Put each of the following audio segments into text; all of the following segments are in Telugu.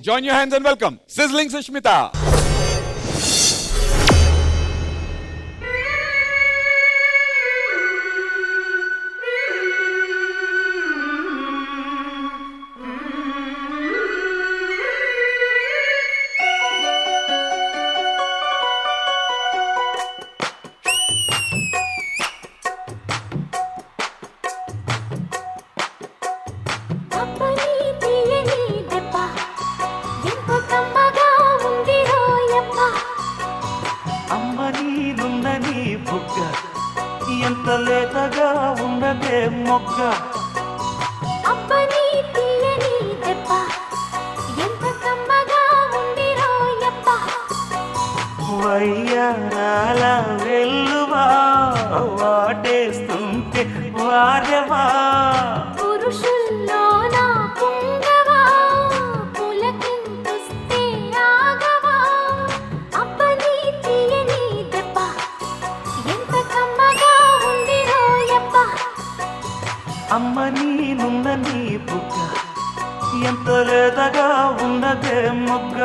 Join your hands and welcome Sizzling Sushmita. ఎంత లేతగా ఉన్నదే మొగ్గ అబ్బని తీయని దెబ్బ ఎంత కమ్మగా ఉంది రోయప్ప వయ్యారాల వెల్లువా వాటేస్తుంటే వారెవా పురుషుల్లో నా పుంగవా పులకింతుస్తే ఆగవా అబ్బని తీయని దెబ్బ ఎంత కమ్మగా ఉంది రోయప్ప అమ్మ నీనున్న నీ బుగ్గ ఎంత లేతగా ఉన్నదే మొగ్గ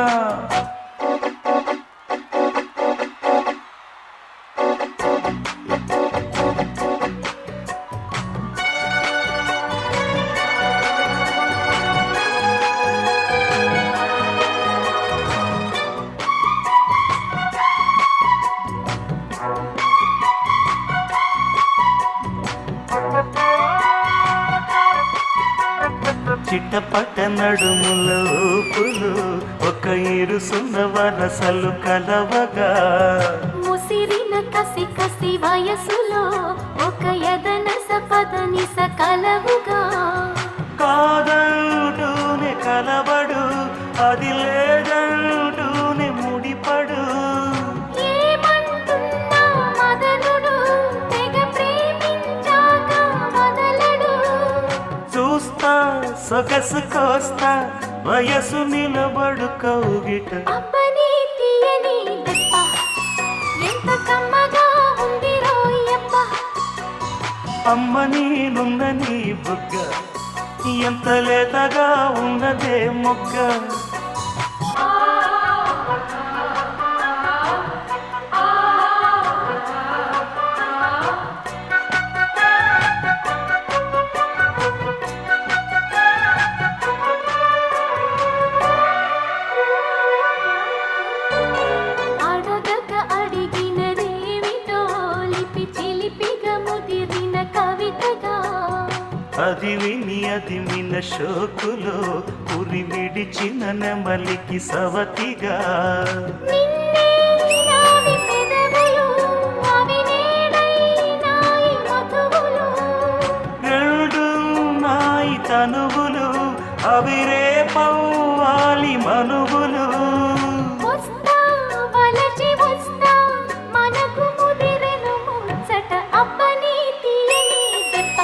చిట్టపట్ట నడుముల ఊపులు ఒక ఇరుసున్న వరసలు కలవగా ముసిరిన కసి కసి వయసులో ఒక యదనస పదనిస కలవుగా కాదంటూనే కలబడు అది లేదంటూనే ముడిపడు ఏమంటున్నా మదనుడు తెగ ప్రేమించాక వదలడు చూస్తా సొగసు కోస్తా వయసు నిలబడు కౌగిట అబ్బని తీయని దెబ్బ ఎంత కమ్మగా ఉంది రోయప్ప అమ్మ నీనున్న నీ బుగ్గ ఎంత లేతగా ఉన్నదే మొగ్గ అడగక అడిగినదేమిటో లిపి చిలిపిగా ముదిరిన కవితగా అది విని అది మిన షోకులో ఉరి విడిచిన నెమలికి సవతిగా నిన్నే నావి పెదవులు అవి నేడైనాయి మధువులు రెండు నాయి తనువులు అవి రేపవ్వాలి మనువులు వస్తా వలచి వస్తా మనకు ముదిరెను ముచ్చట అబ్బని తీయని దెబ్బ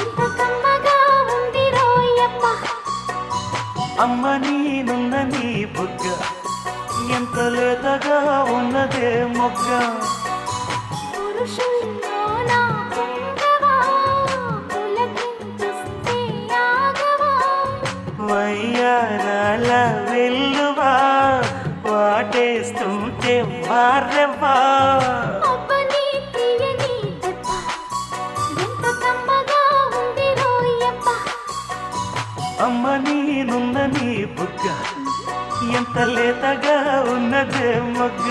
ఎంత కమ్మగా ఉంది రోయప్ప అమ్మ నీనున్న నీ బుగ్గ ఎంత లేతగా ఉన్నదే మొగ్గ పురుషుల్లో నా పుంగవా పులకింతుస్తే ఆగవా వయ్యారాల వెల్లువా వాటేస్తుంటే వారెవా అబ్బని తీయని దెబ్బ ఎంత కమ్మగా ఉంది రోయప్ప అమ్మ నీనున్న నీ బుగ్గ ఎంత లేతగా ఉన్నదే మొగ్గ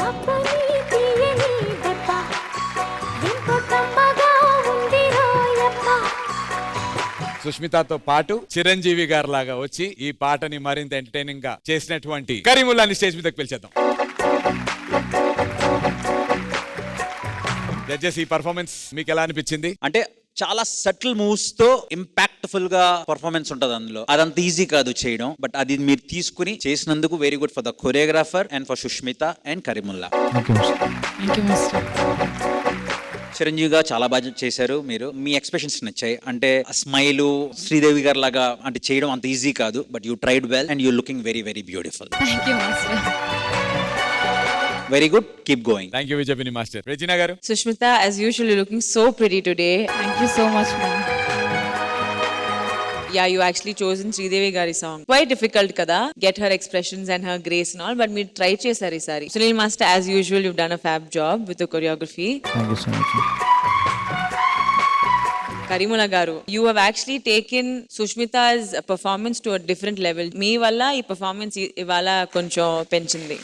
అబ్బని తీయని దెబ్బ ఎంత కమ్మగా ఉంది రోయప్ప సుష్మితతో పాటు చిరంజీవి గారు లాగా వచ్చి ఈ పాటని మరింత ఎంటర్టైనింగ్ గా చేసినటువంటి కరీముల్లాని స్టేజ్ మీదకి పిలిచేద్దాం. జడ్జెస్, ఈ పర్ఫార్మెన్స్ మీకు ఎలా అనిపించింది? అంటే చాలా సటిల్ మూవ్స్ తో ఇంపాక్ట్ఫుల్ గా పర్ఫార్మెన్స్ ఉంటది అందులో. అదంత ఈజీ కాదు చేయడం, బట్ అది మీరు తీసుకుని చేసినందుకు very good for the choreographer and for Sushmita and Karimulla. Chiranjeevi గారు చాలా బాగా చేశారు. మీరు మీ ఎక్స్ప్రెషన్స్ నచ్చాయి. అంటే స్మైల్ శ్రీదేవి గారు లాగా అంటే చేయడం అంత ఈజీ కాదు, but you tried well and you looking very very beautiful. Very good, keep going. Thank you విజయపిని master. Regina garu. Sushmita, as usual, you're looking so pretty today. Thank you so much, ma'am. Yeah, you actually chosen Sridevi Gari song. Quite difficult kada, get her expressions and her grace and all, but me try chesari sari. Sunil Master, as usual, you've done a fab job with the choreography. Thank you so much. Karimula Garu, you have actually taken Sushmita's performance to a different level. Me valla ee performance ivala koncham penchindi.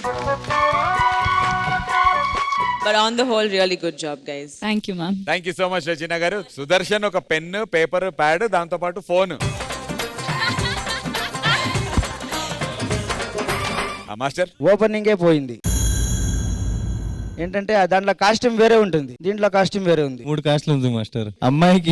But on the whole, really good job, guys. Thank you, ma'am. Thank you so much Regina గారు. సుదర్శన్ ఒక పెన్, పేపర్, ప్యాడ్, దాంతో పాటు ఫోన్. మాస్టర్. ఓపెనింగే పోయింది. ఏంటంటే దాంట్లో కాస్ట్యూమ్ వేరే ఉంటుంది, దీంట్లో కాస్ట్యూమ్ వేరే ఉంది. 3 కాస్ట్యూమ్ ఉంది మాస్టర్. అమ్మాయికి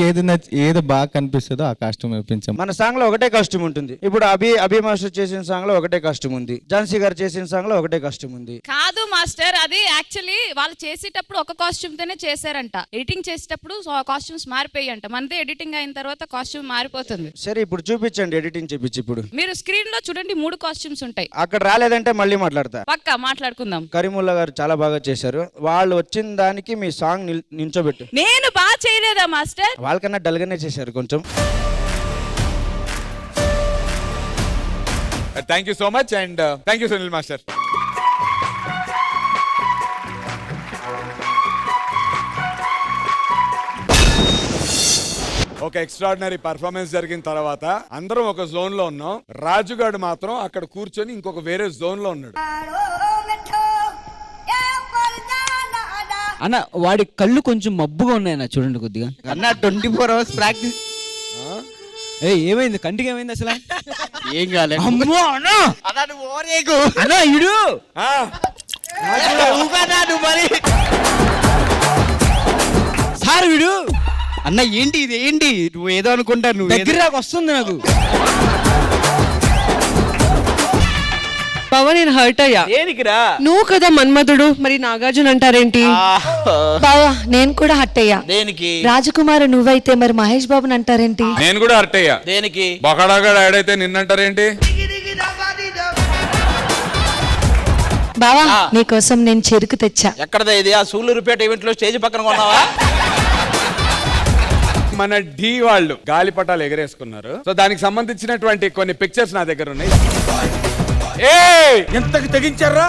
ఏది బాగా కనిపిస్తుందో ఆ కాస్ట్యూమ్ వేయించాం. మన సాంగ్ లో ఒకటే కాస్ట్యూమ్ ఉంటుంది. ఇప్పుడు అభి మాస్టర్ చేసిన సాంగ్ లో ఒకటే కాస్ట్యూమ్ ఉంది, ఝాన్సీ గారు చేసిన సాంగ్ లో ఒకటే కాస్ట్యూమ్ ఉంది. కాదు మాస్టర్, అది యాక్చువల్లీ వాళ్ళు చేసేటప్పుడు ఒక కాస్ట్యూమ్ తోనే చేశారంట. ఎడిటింగ్ చేసేటప్పుడు కాస్ట్యూమ్స్ మారిపోయాయంట. మనదే ఎడిటింగ్ అయిన తర్వాత కాస్ట్యూమ్ మారిపోతుంది. సరే ఇప్పుడు చూపించండి, ఎడిటింగ్ చేపించి. ఇప్పుడు మీరు స్క్రీన్ లో చూడండి, 3 కాస్ట్యూమ్స్ ఉంటాయి. అక్కడ రాలేదంటే మళ్ళీ మాట్లాడతా. పక్కా మాట్లాడుకుందాం. కరీముల్లా గారు చాలా బాగా చేశారు. వాళ్ళు వచ్చిన దానికి మీ సాంగ్ నించోబెట్టు. నేను బాగా చేయలేదా మాస్టర్? వాళ్ళకన్నా డల్ గానే చేశారు కొంచెం. Thank you so much and thank you Sunil master. ఒక ఎక్స్ట్రాడినరీ పర్ఫార్మెన్స్ జరిగిన తర్వాత అందరం ఒక జోన్ లో ఉన్నాం. రాజుగాడు మాత్రం అక్కడ కూర్చొని ఇంకొక వేరే జోన్ లో ఉన్నాడు. అన్న వాడి కళ్ళు కొంచెం మబ్బుగా ఉన్నాయన్న, చూడండి కొద్దిగా. అన్న 24 hours ప్రాక్టీస్. ఏమైంది? కంటికి ఏమైంది అసలు? ఏం కాలేదు. అమ్మో అన్న, అన్న ఇడు సార్ వీడు. అన్న ఏంటి ఇది? ఏంటి నువ్వు ఏదో అనుకుంటా, నువ్వు దగ్గర వస్తుంది నాకు. బావ నేను హర్ట్ అయ్యా. దేనికిరా? నువ్వు కదా మన్మధుడు, మరి నాగార్జున అంటారేంటి? బావా నేను కూడా హట్ అయ్యా. దేనికి? రాజకుమార్ నువ్వైతే మరి మహేష్ బాబుని అంటారేంటి? నేను కూడా హర్ట్ అయ్యా. దేనికి? బొకడాగాడు ఆడైతే నిన్నంటారేంటి? బావా నీకోసం నేను చెరుకు తెచ్చా. ఎక్కడదా ఇది? ఆ సూళ్ళూరుపేట ఈవెంట్ లో స్టేజ్ పక్కన కొన్నావా? మన ఢీ వాళ్ళు గాలిపటాలు ఎగరేసుకున్నారు. సో దానికి సంబంధించినటువంటి కొన్ని పిక్చర్స్ నా దగ్గర ఉన్నాయి. ఎంతకు తెగించారా?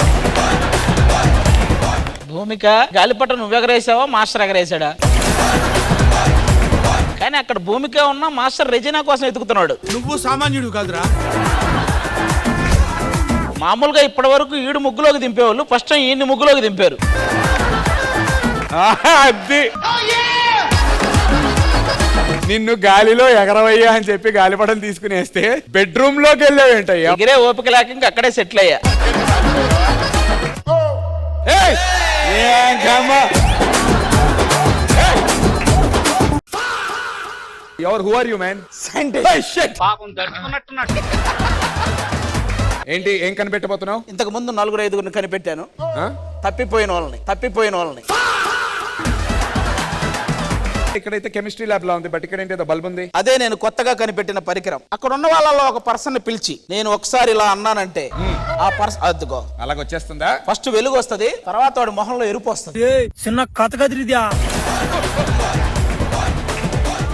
భూమిక గాలిపట నువ్వు ఎగరేసావా మాస్టర్ ఎగరేసాడా? కానీ అక్కడ భూమిక ఉన్న మాస్టర్ రెజినా కోసం ఎతుకుతున్నాడు. నువ్వు సామాన్యుడు కాదురా. మామూలుగా ఇప్పటి వరకు ఈడు ముగ్గులోకి దింపేవాళ్ళు, ఫస్ట్ టైం ఈయన్ని ముగ్గులోకి దింపారు. అది నిన్ను గాలిలో ఎగరవయ్యా అని చెప్పి గాలిపటం తీసుకుని వేస్తే బెడ్రూమ్ లోకి వెళ్ళావేంటయ్యా? ఎగిరే ఓపిక లేక ఇంక అక్కడే సెటిల్ అయ్యా. Who are you man? ఏంటి ఏం కనిపెట్టబోతున్నావు? ఇంతకు ముందు 4-5 కనిపెట్టాను, తప్పిపోయిన వాళ్ళని. ఇక్కడైతే కెమిస్ట్రీ ల్యాబ్ లా ఉంది, బట్ ఇక్కడ ఏంటి బల్బ్ ఉంది. అదే నేను కొత్తగా కనిపెట్టిన పరికరం. అక్కడ ఉన్న వాళ్ళలో ఒక పర్సన్ ని పిలిచి నేను ఒకసారి ఇలా అన్నానంటే ఆ పర్సన్ అద్దుకో అలాగ వచ్చేస్తుందా? ఫస్ట్ వెలుగు వస్తది, తర్వాత వాడి మొహంలో ఎరుపు వస్తుంది. చిన్న కథ కదిరిద్యా.